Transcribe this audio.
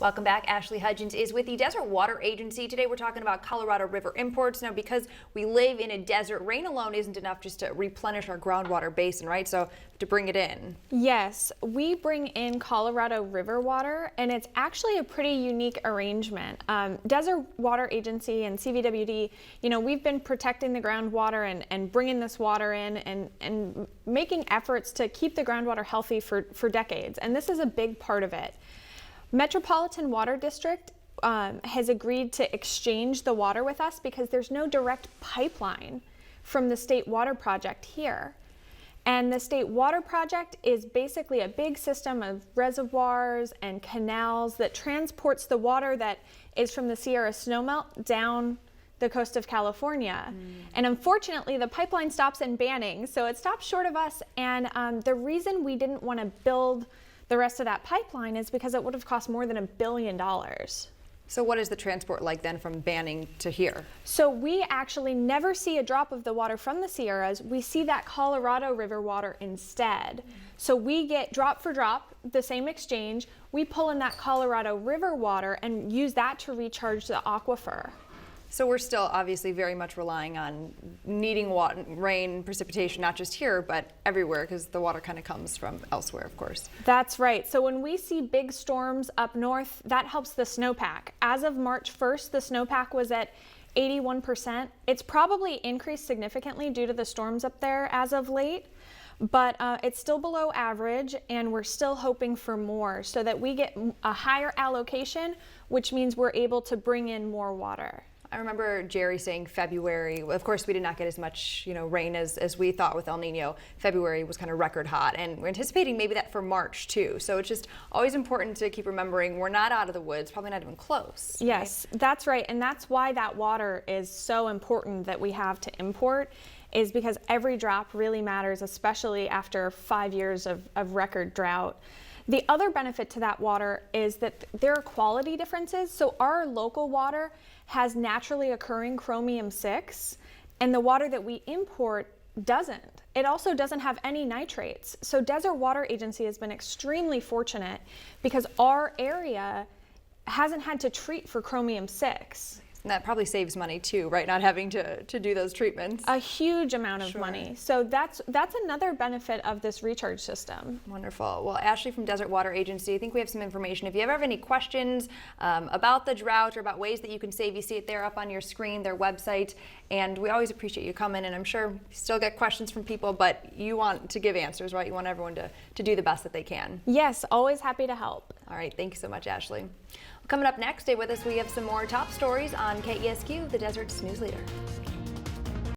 Welcome back. Ashley Hudgens is with the Desert Water Agency. Today we're talking about Colorado River imports. Now, because we live in a desert, rain alone isn't enough just to replenish our groundwater basin, right? So to bring it in. Yes, we bring in Colorado River water, and it's actually a pretty unique arrangement. Desert Water Agency and CVWD, we've been protecting the groundwater and bringing this water in and making efforts to keep the groundwater healthy for decades, and this is a big part of it. Metropolitan Water District has agreed to exchange the water with us because there's no direct pipeline from the State Water Project here. And the State Water Project is basically a big system of reservoirs and canals that transports the water that is from the Sierra snowmelt down the coast of California. And unfortunately, the pipeline stops in Banning, so it stops short of us. And the reason we didn't want to build the rest of that pipeline is because it would have cost more than $1 billion. So what is the transport like then from Banning to here? So we actually never see a drop of the water from the Sierras. We see that Colorado River water instead. So we get drop for drop, the same exchange. We pull in that Colorado River water and use that to recharge the aquifer. So we're still obviously very much relying on needing water, rain, precipitation, not just here, but everywhere, because the water kind of comes from elsewhere, of course. That's right. So when we see big storms up north, that helps the snowpack. As of March 1st, the snowpack was at 81%. It's probably increased significantly due to the storms up there as of late, but it's still below average, and we're still hoping for more so that we get a higher allocation, which means we're able to bring in more water. I remember Jerry saying February. Of course, we did not get as much, rain as we thought with El Nino. February was kind of record hot, and we're anticipating maybe that for March too. So it's just always important to keep remembering we're not out of the woods, probably not even close. Yes, right? That's right, and that's why that water is so important that we have to import, is because every drop really matters, especially after 5 years of record drought. The other benefit to that water is that there are quality differences. So our local water has naturally occurring chromium-6, and the water that we import doesn't. It also doesn't have any nitrates. So Desert Water Agency has been extremely fortunate because our area hasn't had to treat for chromium-6. And that probably saves money too, right? Not having to do those treatments. A huge amount of money. So that's another benefit of this recharge system. Wonderful. Well, Ashley from Desert Water Agency, I think we have some information. If you ever have any questions about the drought or about ways that you can save, you see it there up on your screen, their website. And we always appreciate you coming, and I'm sure you still get questions from people, but you want to give answers, right? You want everyone to do the best that they can. Yes, always happy to help. All right, thank you so much, Ashley. Coming up next, stay with us. We have some more top stories on KESQ, the Desert's news leader.